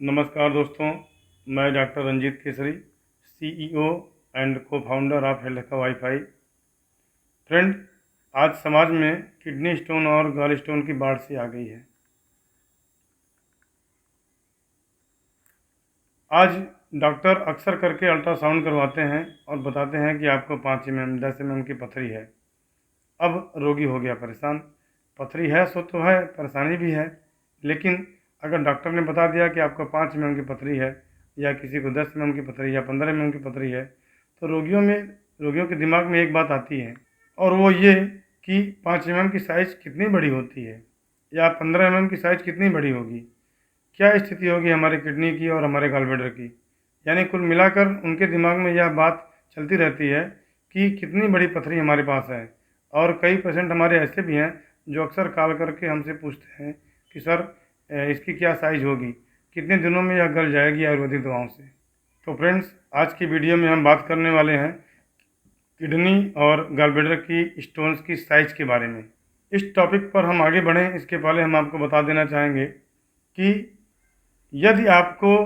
नमस्कार दोस्तों, मैं doctor Ranjit Kesari, CEO and co founder of health wifi. Friend, आज समाज में किडनी स्टोन और गॉल स्टोन की बाढ़ सी आ गई है। आज डॉक्टर अक्सर करके अल्ट्रासाउंड करवाते हैं और बताते हैं कि आपको 5 mm 10 mm की पथरी है। अब रोगी हो गया परेशान। पथरी है सो तो है, परेशानी भी है, लेकिन अगर डॉक्टर ने बता दिया कि आपको 5 mm की पथरी है या किसी को 10 mm की पथरी या 15 mm की पथरी है, तो रोगियों के दिमाग में एक बात आती है, और वो ये कि 5 mm की साइज़ कितनी बड़ी होती है या 15 mm की साइज़ कितनी बड़ी होगी, क्या स्थिति होगी हमारे किडनी की और हमारे गॉलब्लैडर की। यानी कुल मिलाकर उनके दिमाग में यह बात चलती रहती है कि कितनी बड़ी पथरी हमारे पास है। और कई पेशेंट हमारे ऐसे भी हैं जो अक्सर कॉल करके हमसे पूछते हैं कि सर, इसकी क्या साइज़ होगी, कितने दिनों में यह गल जाएगी आयुर्वेदिक दवाओं से। तो फ्रेंड्स, आज की वीडियो में हम बात करने वाले हैं किडनी और गॉलब्लैडर की स्टोन्स की साइज़ के बारे में। इस टॉपिक पर हम आगे बढ़ें इसके पहले हम आपको बता देना चाहेंगे कि यदि आपको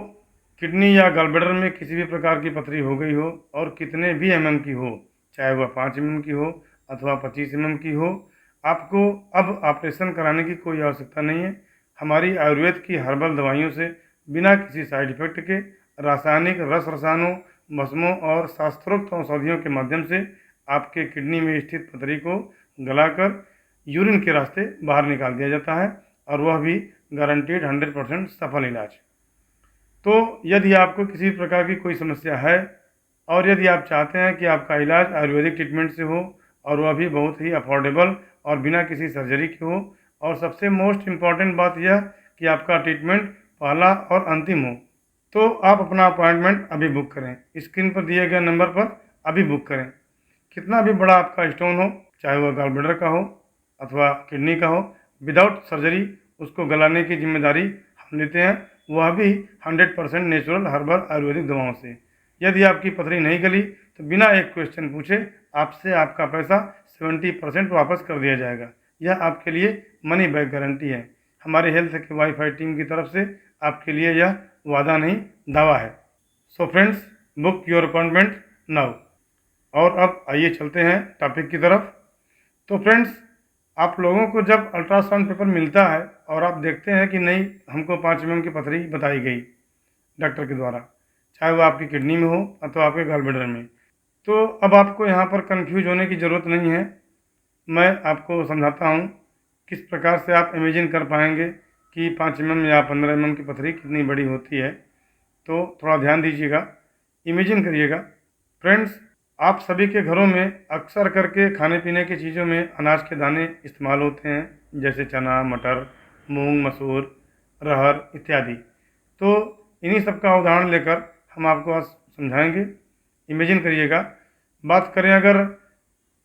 किडनी या गॉलब्लैडर में किसी भी प्रकार की पथरी हो गई हो और कितने भी की हो, चाहे वह 5 mm की हो अथवा 25 mm की हो, आपको अब ऑपरेशन कराने की कोई आवश्यकता नहीं है। हमारी आयुर्वेद की हर्बल दवाइयों से बिना किसी साइड इफेक्ट के रासायनिक रसायनों, मौसमों और शास्त्रोक्त औषधियों के माध्यम से आपके किडनी में स्थित पथरी को गलाकर यूरिन के रास्ते बाहर निकाल दिया जाता है, और वह भी गारंटीड 100% सफल इलाज। तो यदि आपको किसी प्रकार की कोई समस्या है और यदि आप चाहते हैं कि आपका इलाज आयुर्वेदिक ट्रीटमेंट से हो और वह भी बहुत ही अफोर्डेबल और बिना किसी सर्जरी के हो, और सबसे मोस्ट इम्पॉर्टेंट बात यह कि आपका ट्रीटमेंट पहला और अंतिम हो, तो आप अपना अपॉइंटमेंट अभी बुक करें। स्क्रीन पर दिए गए नंबर पर अभी बुक करें। कितना भी बड़ा आपका स्टोन हो, चाहे वह गॉलब्लैडर का हो अथवा किडनी का हो, विदाउट सर्जरी उसको गलाने की जिम्मेदारी हम लेते हैं, वह भी 100% नेचुरल हर्बल आयुर्वेदिक दवाओं से। यदि आपकी पथरी नहीं गली तो बिना एक क्वेश्चन पूछे आपसे आपका पैसा 70% वापस कर दिया जाएगा। यह आपके लिए मनी बैक गारंटी है। हमारे हेल्थ के वाईफाई टीम की तरफ से आपके लिए यह वादा नहीं, दावा है। So friends, book your appointment now. और अब आइए चलते हैं टॉपिक की तरफ। तो फ्रेंड्स, आप लोगों को जब अल्ट्रासाउंड पेपर मिलता है और आप देखते हैं कि नहीं, हमको 5 mm की पथरी बताई गई डॉक्टर के द्वारा, चाहे वो आपकी किडनी में हो अथवा आपके गॉलब्लैडर में, तो अब आपको यहाँ पर कंफ्यूज होने की ज़रूरत नहीं है। मैं आपको समझाता हूँ किस प्रकार से आप इमेजिन कर पाएंगे कि 5 mm या 15 mm की पथरी कितनी बड़ी होती है। तो थोड़ा ध्यान दीजिएगा, इमेजिन करिएगा। फ्रेंड्स, आप सभी के घरों में अक्सर करके खाने पीने की चीज़ों में अनाज के दाने इस्तेमाल होते हैं, जैसे चना, मटर, मूंग, मसूर, अरहर इत्यादि। तो इन्हीं सब का उदाहरण लेकर हम आपको आज समझाएंगे। इमेजिन करिएगा। बात करें अगर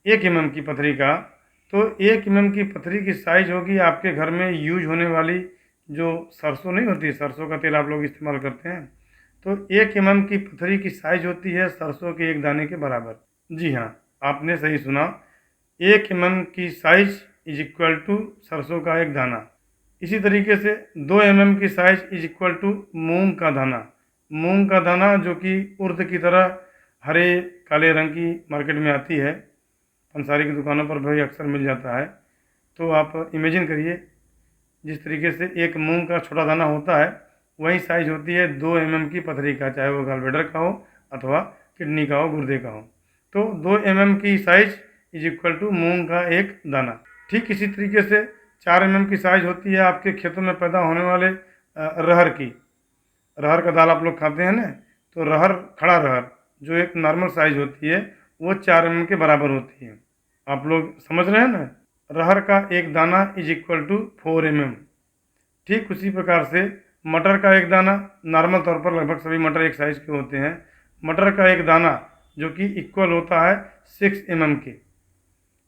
1 mm की पथरी का, तो 1 mm की पथरी की साइज होगी आपके घर में यूज होने वाली जो सरसों नहीं होती, सरसों का तेल आप लोग इस्तेमाल करते हैं, तो 1 mm की पथरी की साइज होती है सरसों के एक दाने के बराबर। जी हाँ, आपने सही सुना, 1 mm की साइज इज इक्वल टू सरसों का एक दाना। इसी तरीके से 2 mm की साइज इज इक्वल टू मूंग का दाना। मूंग का दाना जो कि उर्द की तरह हरे काले रंग की मार्केट में आती है, पंसारी की दुकानों पर भी अक्सर मिल जाता है। तो आप इमेजिन करिए, जिस तरीके से एक मूंग का छोटा दाना होता है, वही साइज होती है 2 mm की पथरी का, चाहे वो गॉलब्लैडर का हो अथवा किडनी का हो, गुर्दे का हो। तो 2 mm की साइज इज इक्वल टू मूंग का एक दाना। ठीक इसी तरीके से 4 mm की साइज होती है आपके खेतों में पैदा होने वाले रहर की। रहर का दाल आप लोग खाते हैं ना, तो रहर, खड़ा रहर जो एक नॉर्मल साइज होती है, वो 4 mm के बराबर होती है। आप लोग समझ रहे हैं ना, रहर का एक दाना इज इक्वल टू 4 mm। ठीक उसी प्रकार से मटर का एक दाना, नॉर्मल तौर पर लगभग सभी मटर एक साइज के होते हैं, मटर का एक दाना जो कि इक्वल होता है 6 mm के।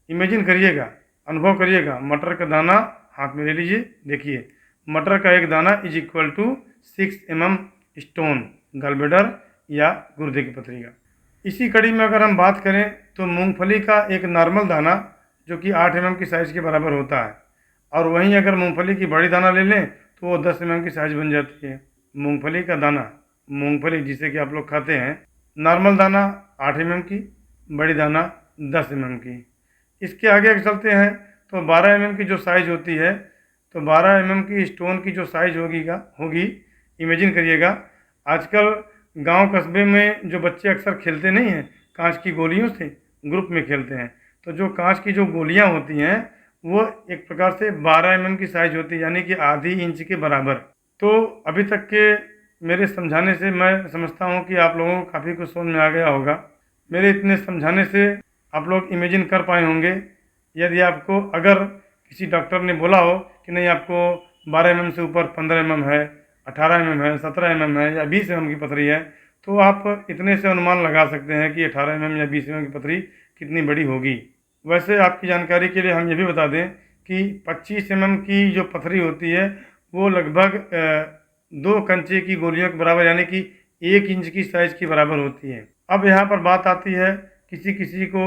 इमेजिन करिएगा, अनुभव करिएगा, मटर का दाना हाथ में ले लीजिए, देखिए मटर का एक दाना is equal to 6 mm stone, gallbladder या गुर्दे की पथरी का। इसी कड़ी में अगर हम बात करें तो मूंगफली का एक नॉर्मल दाना जो कि 8 mm की साइज़ के बराबर होता है, और वहीं अगर मूंगफली की बड़ी दाना ले लें तो वो 10 mm की साइज़ बन जाती है। मूंगफली का दाना, मूंगफली जिसे कि आप लोग खाते हैं, नॉर्मल दाना 8 की, बड़ी दाना 10 की। इसके आगे चलते हैं तो 12 की जो साइज़ होती है, तो 12 की स्टोन की जो साइज़ होगी, इमेजिन करिएगा। आजकल गांव कस्बे में जो बच्चे अक्सर खेलते नहीं हैं कांच की गोलियों से, ग्रुप में खेलते हैं, तो जो कांच की जो गोलियां होती हैं वो एक प्रकार से 12 की साइज़ होती है, यानी कि आधी इंच के बराबर। तो अभी तक के मेरे समझाने से मैं समझता हूँ कि आप लोगों को काफ़ी कुछ समझ में आ गया होगा। मेरे इतने समझाने से आप लोग इमेजिन कर पाए होंगे। यदि आपको अगर किसी डॉक्टर ने बोला हो कि नहीं आपको 12 से ऊपर 15 है, 18 है, 17 है या 20 की पथरी है, तो आप इतने से अनुमान लगा सकते हैं कि 18 या 20 की पथरी कितनी बड़ी होगी। वैसे आपकी जानकारी के लिए हम ये भी बता दें कि 25 की जो पथरी होती है वो लगभग 2 कंचे की गोलियों के बराबर, यानी कि 1 इंच की साइज़ की बराबर होती है। अब यहाँ पर बात आती है, किसी किसी को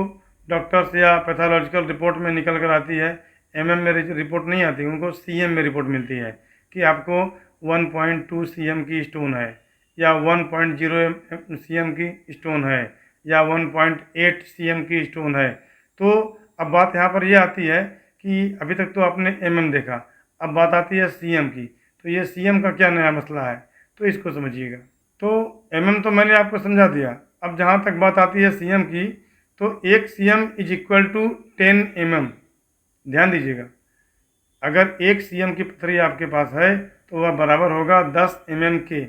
डॉक्टर्स या पैथोलॉजिकल रिपोर्ट में निकल कर आती है, में रिपोर्ट नहीं आती, उनको CM में रिपोर्ट मिलती है कि आपको 1.2 CM की स्टोन है, या 1.0 CM की स्टोन है, या 1.8 CM की स्टोन है। तो अब बात यहाँ पर यह आती है कि अभी तक तो आपने देखा, अब बात आती है CM की। तो ये CM का क्या नया मसला है, तो इसको समझिएगा। तो तो मैंने आपको समझा दिया। अब जहाँ तक बात आती है CM की, तो 1 CM इज इक्वल टू 10 ध्यान दीजिएगा। अगर 1 CM की पथरी आपके पास है तो वह बराबर होगा 10 के।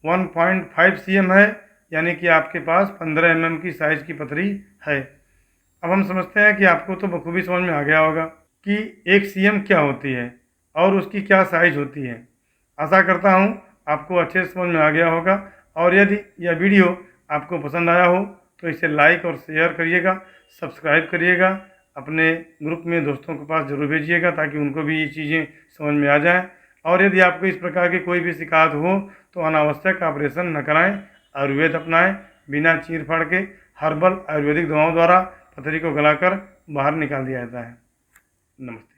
1.5 CM है, यानी कि आपके पास 15 की साइज़ की पथरी है। अब हम समझते हैं कि आपको तो बखूबी समझ में आ गया होगा कि 1 CM क्या होती है और उसकी क्या साइज़ होती है। आशा करता हूँ आपको अच्छे से समझ में आ गया होगा, और यदि यह वीडियो आपको पसंद आया हो तो इसे लाइक और शेयर करिएगा, सब्सक्राइब करिएगा, अपने ग्रुप में दोस्तों के पास ज़रूर भेजिएगा ताकि उनको भी ये चीज़ें समझ में आ जाएं। और यदि आपको इस प्रकार की कोई भी शिकायत हो तो अनावश्यक ऑपरेशन न कराएं, आयुर्वेद अपनाएं, बिना चीर फाड़ के हर्बल आयुर्वेदिक दवाओं द्वारा पथरी को गलाकर बाहर निकाल दिया जाता है। नमस्ते।